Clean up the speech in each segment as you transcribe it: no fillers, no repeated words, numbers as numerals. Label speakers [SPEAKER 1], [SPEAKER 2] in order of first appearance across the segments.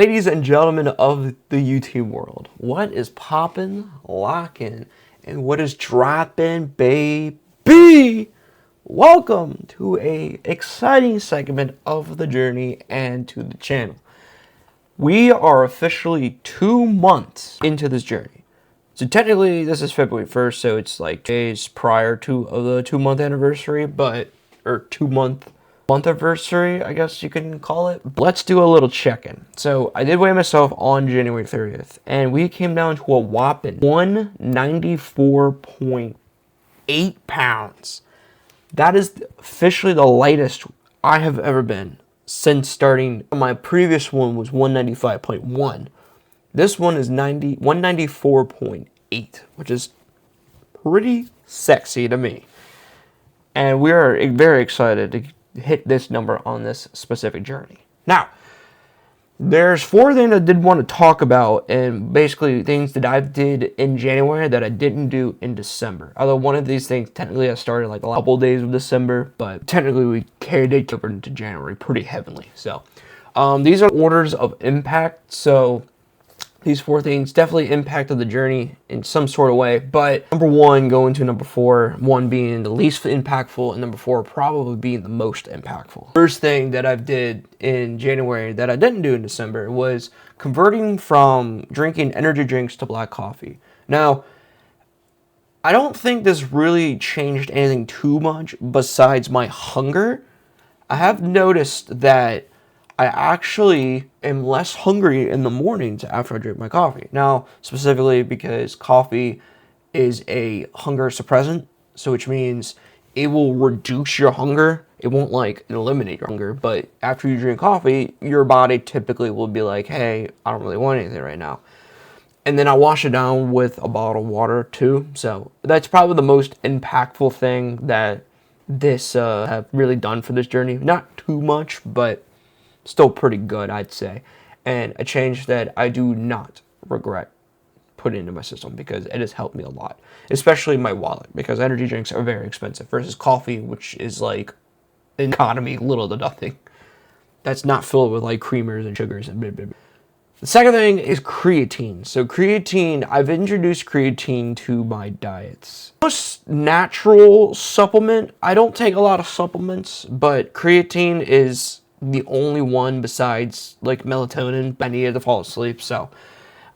[SPEAKER 1] Ladies and gentlemen of the YouTube world, what is poppin', lockin', and what is droppin', baby? Welcome to a exciting segment of the journey and to the channel. We are officially 2 months into this journey. So technically this is February 1st, so it's like days prior to the 2-month anniversary, or 2-month anniversary, I guess you can call it. But let's do a little check-in. So I did weigh myself on January 30th, and we came down to a whopping 194.8 pounds. That is officially the lightest I have ever been since starting. My previous one was 195.1. This one is 194.8, which is pretty sexy to me. And we are very excited to hit this number on this specific journey. Now, there's 4 things I did want to talk about, and basically things that I did in January that I didn't do in December. Although one of these things, technically I started like a couple days of December, but technically we carried it over into January pretty heavily. So these are orders of impact. So these 4 things definitely impacted the journey in some sort of way. But number 1 going to number 4, 1 being the least impactful, and number 4 probably being the most impactful. First thing that I did in January that I didn't do in December was converting from drinking energy drinks to black coffee. Now, I don't think this really changed anything too much besides my hunger. I have noticed that I actually am less hungry in the mornings after I drink my coffee. Now, specifically because coffee is a hunger suppressant, so which means it will reduce your hunger. It won't like eliminate your hunger, but after you drink coffee, your body typically will be like, hey, I don't really want anything right now. And then I wash it down with a bottle of water too. So that's probably the most impactful thing that this have really done for this journey. Not too much, but still pretty good, I'd say, and a change that I do not regret putting into my system because it has helped me a lot, especially my wallet, because energy drinks are very expensive versus coffee, which is like an economy little to nothing. That's not filled with like creamers and sugars and blah, blah, blah. The second thing is creatine. So creatine, I've introduced creatine to my diets. Most natural supplement, I don't take a lot of supplements, but creatine is the only one besides like melatonin I needed to fall asleep, so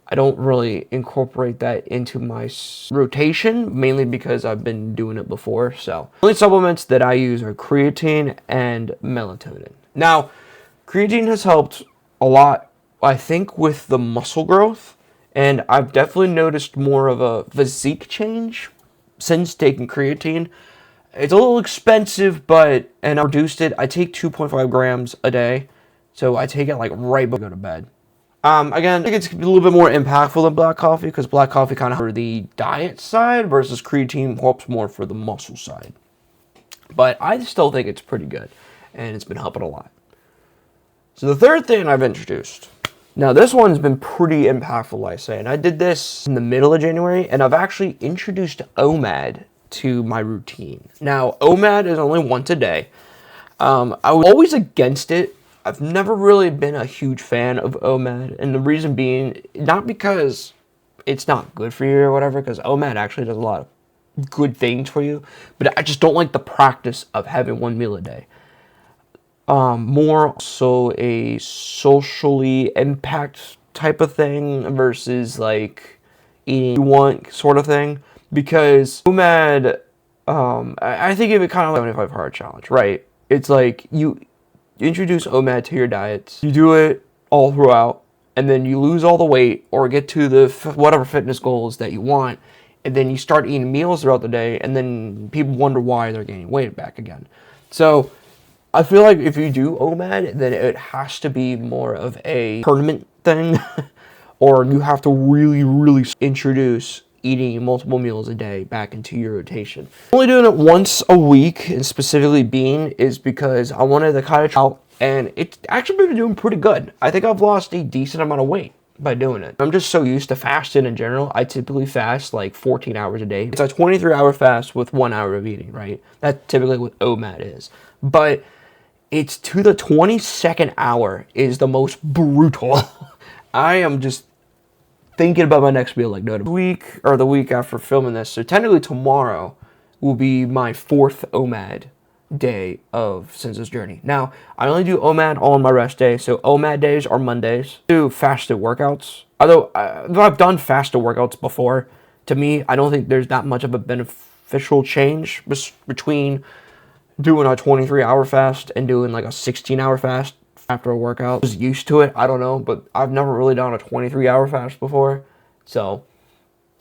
[SPEAKER 1] I don't really incorporate that into my rotation, mainly because I've been doing it before. So the only supplements that I use are creatine and melatonin. Now, creatine has helped a lot, I think, with the muscle growth, and I've definitely noticed more of a physique change since taking creatine. It's a little expensive, and I reduced it. I take 2.5 grams a day, so I take it like right before I go to bed. Again, I think it's a little bit more impactful than black coffee, because black coffee kind of for the diet side versus creatine helps more for the muscle side. But I still think it's pretty good, and it's been helping a lot. So the third thing I've introduced. Now this one's been pretty impactful, I say, and I did this in the middle of January, and I've actually introduced OMAD to my routine. Now, OMAD is only once a day. I was always against it. I've never really been a huge fan of OMAD, and the reason being, not because it's not good for you or whatever, because OMAD actually does a lot of good things for you, but I just don't like the practice of having 1 meal a day. More so a socially impact type of thing versus like eating you want sort of thing. Because OMAD, I think of it kind of like a 75 hard challenge, right? It's like you introduce OMAD to your diets, you do it all throughout, and then you lose all the weight or get to the whatever fitness goals that you want, and then you start eating meals throughout the day, and then people wonder why they're gaining weight back again. So I feel like if you do OMAD, then it has to be more of a permanent thing, or you have to really introduce eating multiple meals a day back into your rotation. Only doing it once a week, and specifically bean, is because I wanted to kind of out, and it's actually been doing pretty good. I think I've lost a decent amount of weight by doing it. I'm just so used to fasting in general. I typically fast like 14 hours a day. It's a 23-hour fast with 1 hour of eating, right? That's typically what OMAD is. But it's to the 22nd hour is the most brutal. I am just thinking about my next meal like no week or the week after filming this. So technically tomorrow will be my 4th OMAD day of Since This Journey. Now, I only do OMAD on my rest day, so OMAD days are Mondays. I do fasted workouts. Although I've done fasted workouts before, to me, I don't think there's that much of a beneficial change between doing a 23-hour fast and doing like a 16-hour fast after a workout. I was used to it, I don't know, but I've never really done a 23-hour fast before. So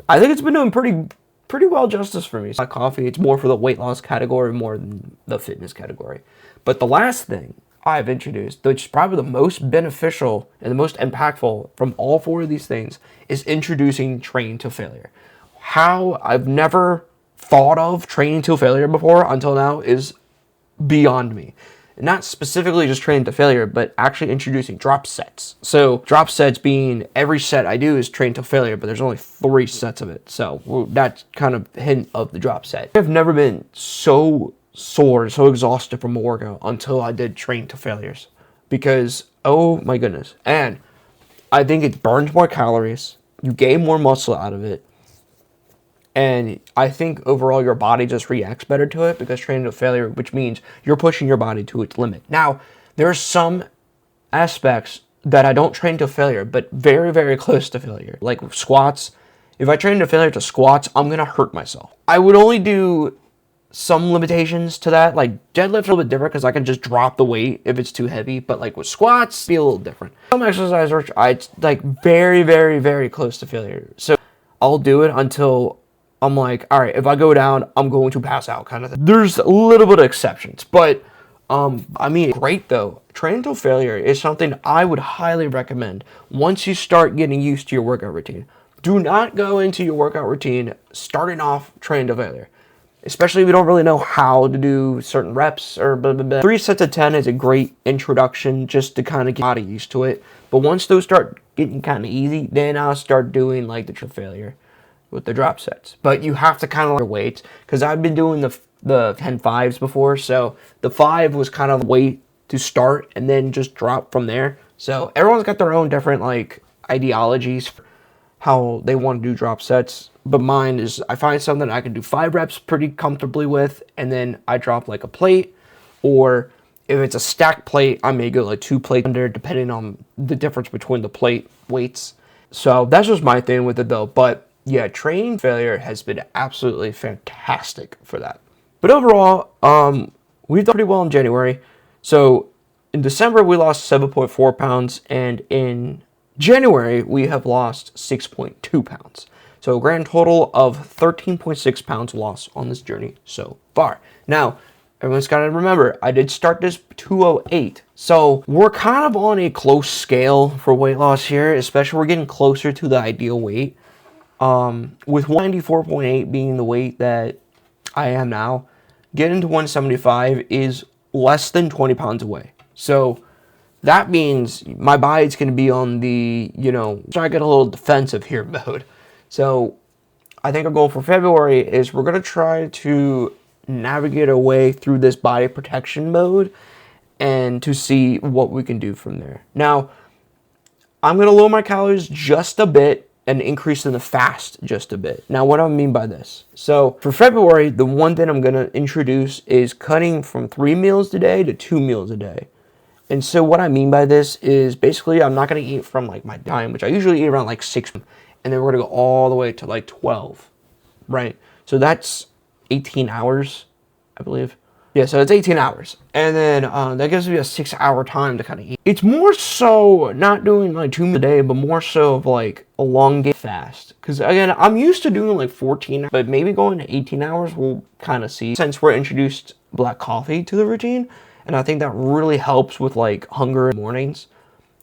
[SPEAKER 1] I think it's been doing pretty well justice for me. It's not coffee, it's more for the weight loss category more than the fitness category. But the last thing I've introduced, which is probably the most beneficial and the most impactful from all 4 of these things, is introducing Train to Failure. How I've never thought of training to failure before until now is beyond me. Not specifically just training to failure, but actually introducing drop sets. So drop sets being every set I do is train to failure, but there's only 3 sets of it. So that's kind of hint of the drop set. I've never been so sore, so exhausted from a workout until I did train to failures. Because, oh my goodness. And I think it burns more calories. You gain more muscle out of it. And I think overall your body just reacts better to it because training to failure, which means you're pushing your body to its limit. Now, there are some aspects that I don't train to failure, but very, very close to failure. Like squats. If I train to failure to squats, I'm going to hurt myself. I would only do some limitations to that. Like deadlift's a little bit different because I can just drop the weight if it's too heavy. But like with squats, be a little different. Some exercise which I like very, very, very close to failure. So I'll do it until I'm like, all right, if I go down, I'm going to pass out kind of thing. There's a little bit of exceptions, but I mean, great though. Training to failure is something I would highly recommend once you start getting used to your workout routine. Do not go into your workout routine starting off training to failure, especially if you don't really know how to do certain reps or blah, blah, blah. 3 sets of 10 is a great introduction just to kind of get your body used to it. But once those start getting kind of easy, then I'll start doing like the failure with the drop sets. But you have to kind of learn weights because I've been doing the 10 5s before. So the 5 was kind of weight to start and then just drop from there. So everyone's got their own different like ideologies for how they want to do drop sets. But mine is I find something I can do 5 reps pretty comfortably with, and then I drop like a plate, or if it's a stacked plate, I may go like 2 plates under depending on the difference between the plate weights. So that's just my thing with it though. But yeah, training failure has been absolutely fantastic for that. But overall, we've done pretty well in January. So in December, we lost 7.4 pounds. And in January, we have lost 6.2 pounds. So a grand total of 13.6 pounds lost on this journey so far. Now, everyone's got to remember, I did start this 208. So we're kind of on a close scale for weight loss here, especially we're getting closer to the ideal weight. With 194.8 being the weight that I am now, getting to 175 is less than 20 pounds away. So that means my body's going to be on the, try to get a little defensive here mode. So I think our goal for February is we're going to try to navigate our way through this body protection mode and to see what we can do from there. Now, I'm going to lower my calories just a bit and increase in the fast just a bit. Now, what do I mean by this? So for February, the one thing I'm going to introduce is cutting from 3 meals a day to 2 meals a day. And so what I mean by this is basically I'm not going to eat from like my time, which I usually eat around like 6, and then we're going to go all the way to like 12, right? So that's 18 hours, I believe. Yeah, so it's 18 hours. And then that gives me a 6-hour time to kind of eat. It's more so not doing like 2 meals a day, but more so of like a long fast. Because again, I'm used to doing like 14, but maybe going to 18 hours, we'll kind of see. Since we're introduced black coffee to the routine, and I think that really helps with like hunger in the mornings.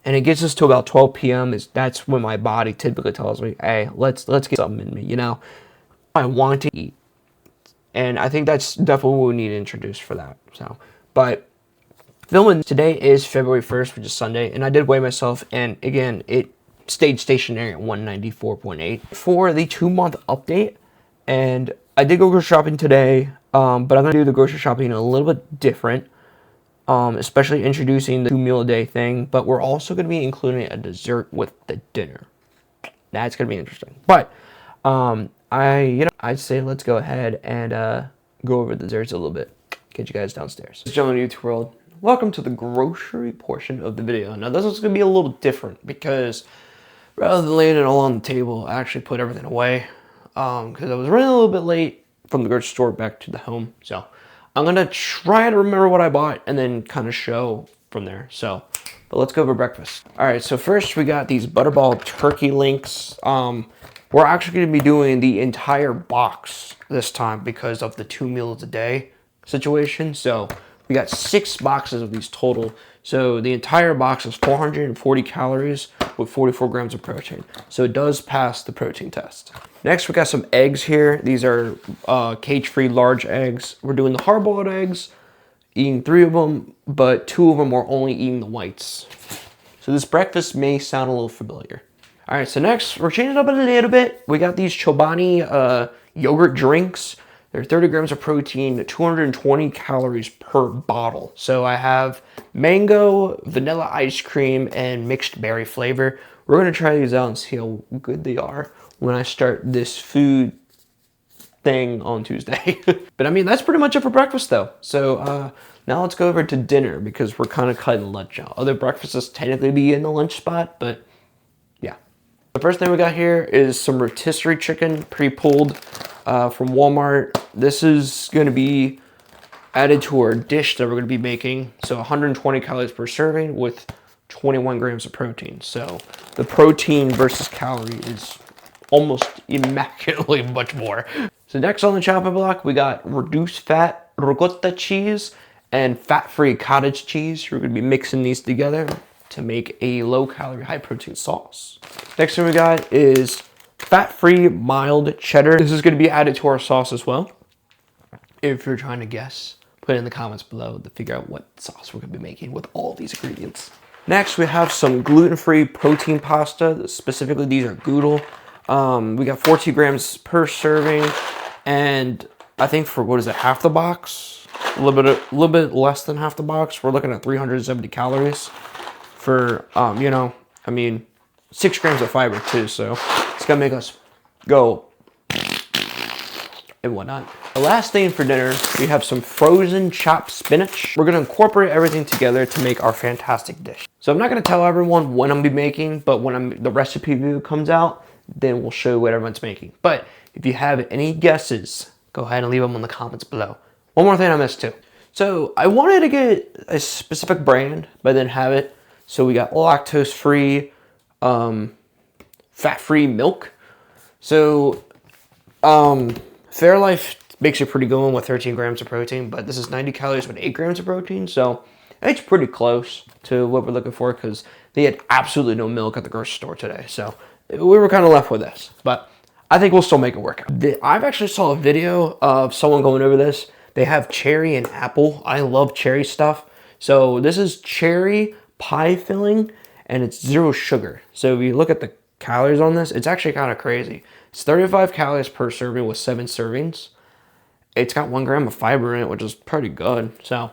[SPEAKER 1] And it gets us to about 12 p.m. That's when my body typically tells me, hey, let's get something in me, I want to eat. And I think that's definitely what we need to introduce for that. So, but filming today is February 1st, which is Sunday, and I did weigh myself, and again, it stayed stationary at 194.8 for the 2-month update. And I did go grocery shopping today, but I'm gonna do the grocery shopping a little bit different. especially introducing the 2 meal a day thing, but we're also going to be including a dessert with the dinner. That's going to be interesting. But I'd say let's go ahead and go over the desserts a little bit. Get you guys downstairs. Gentlemen of YouTube world, welcome to the grocery portion of the video. Now this is going to be a little different because rather than laying it all on the table, I actually put everything away because I was running a little bit late from the grocery store back to the home. So I'm going to try to remember what I bought and then kind of show from there. So, but let's go over breakfast. All right, so first we got these Butterball turkey links. We're actually going to be doing the entire box this time because of the 2 meals a day situation. So we got 6 boxes of these total. So the entire box is 440 calories with 44 grams of protein. So it does pass the protein test. Next, we got some eggs here. These are cage-free large eggs. We're doing the hard-boiled eggs, eating 3 of them, but 2 of them are only eating the whites. So this breakfast may sound a little familiar. All right, so next, we're changing it up a little bit. We got these Chobani yogurt drinks. They're 30 grams of protein, 220 calories per bottle. So I have mango, vanilla ice cream, and mixed berry flavor. We're gonna try these out and see how good they are when I start this food thing on Tuesday. But I mean, that's pretty much it for breakfast though. So now let's go over to dinner because we're kind of cutting lunch out. Other breakfasts technically be in the lunch spot, but yeah. The first thing we got here is some rotisserie chicken pre-pulled from Walmart. This is going to be added to our dish that we're going to be making. So 120 calories per serving with 21 grams of protein. So the protein versus calorie is almost immaculately much more. So next on the chopping block, we got reduced fat ricotta cheese and fat-free cottage cheese. We're going to be mixing these together to make a low-calorie, high-protein sauce. Next thing we got is fat-free mild cheddar. This is going to be added to our sauce as well. If you're trying to guess, put it in the comments below to figure out what sauce we're going to be making with all these ingredients. Next, we have some gluten-free protein pasta. Specifically, these are Goodle. We got 14 grams per serving, and I think for what is it, half the box? A little bit less than half the box. We're looking at 370 calories for, you know, I mean, 6 grams of fiber too. So it's gonna make us go and whatnot. The last thing for dinner, we have some frozen chopped spinach. We're gonna incorporate everything together to make our fantastic dish. So I'm not gonna tell everyone what I'm gonna be making, but when the recipe video comes out, then we'll show you what everyone's making. But if you have any guesses, go ahead and leave them in the comments below. One more thing I missed too. So I wanted to get a specific brand, but then have it. So we got lactose-free, fat-free milk. So Fairlife makes it pretty good one with 13 grams of protein, but this is 90 calories with 8 grams of protein. So it's pretty close to what we're looking for because they had absolutely no milk at the grocery store today. So we were kind of left with this, but I think we'll still make it work out. I've actually saw a video of someone going over this. They have cherry and apple. I love cherry stuff. So this is cherry pie filling and it's 0 sugar. So if you look at the calories on this, it's actually kind of crazy. It's 35 calories per serving with 7 servings. It's got 1 gram of fiber in it, which is pretty good. So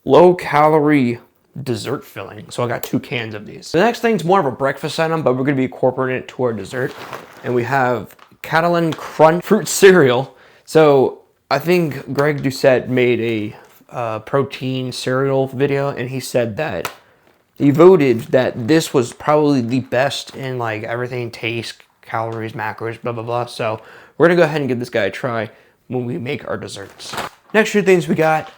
[SPEAKER 1] low calorie dessert filling. So I got 2 cans of these. The next thing's more of a breakfast item, but we're going to be incorporating it to our dessert. And we have Catalan Crunch fruit cereal. So I think Greg Doucette made a protein cereal video, and he said that he voted that this was probably the best in like everything, taste, calories, macros, blah, blah, blah. So we're going to go ahead and give this guy a try when we make our desserts. Next few things we got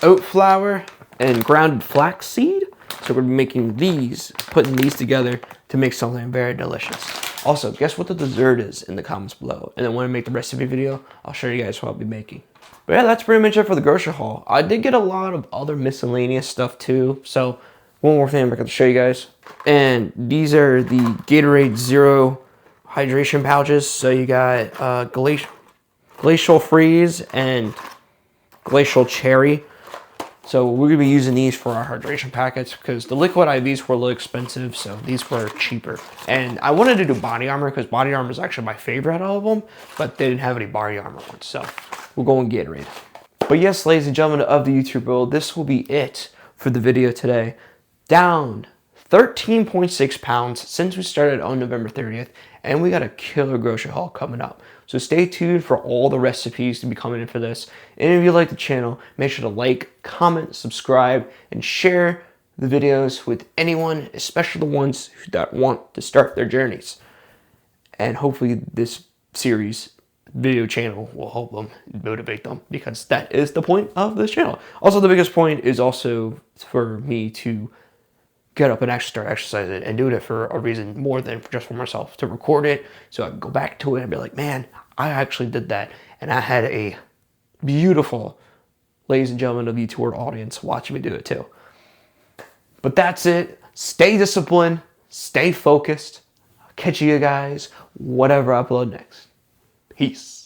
[SPEAKER 1] oat flour and grounded flax seed. So we're making these, putting these together to make something very delicious. Also, guess what the dessert is in the comments below. And then when I make the recipe video, I'll show you guys what I'll be making. But yeah, that's pretty much it for the grocery haul. I did get a lot of other miscellaneous stuff too. So one more thing I'm going to show you guys. And these are the Gatorade Zero hydration pouches. So you got Glacial Freeze and Glacial Cherry. So we're going to be using these for our hydration packets because the liquid IVs were a little expensive, so these were cheaper. And I wanted to do Body Armor because Body Armor is actually my favorite out of them, but they didn't have any Body Armor ones, so we'll go and Gatorade. But yes, ladies and gentlemen of the YouTube world, this will be it for the video today. Down 13.6 pounds since we started on November 30th, and we got a killer grocery haul coming up. So stay tuned for all the recipes to be coming in for this. And if you like the channel, make sure to like, comment, subscribe, and share the videos with anyone, especially the ones that want to start their journeys. And hopefully this series video channel will help them, motivate them, because that is the point of this channel. Also, the biggest point is also for me to get up and actually start exercising and doing it for a reason more than just for myself, to record it so I can go back to it and be like, man, I actually did that. And I had a beautiful, ladies and gentlemen of the YouTube audience watching me do it too. But that's it. Stay disciplined, stay focused. I'll catch you guys whatever I upload next. Peace.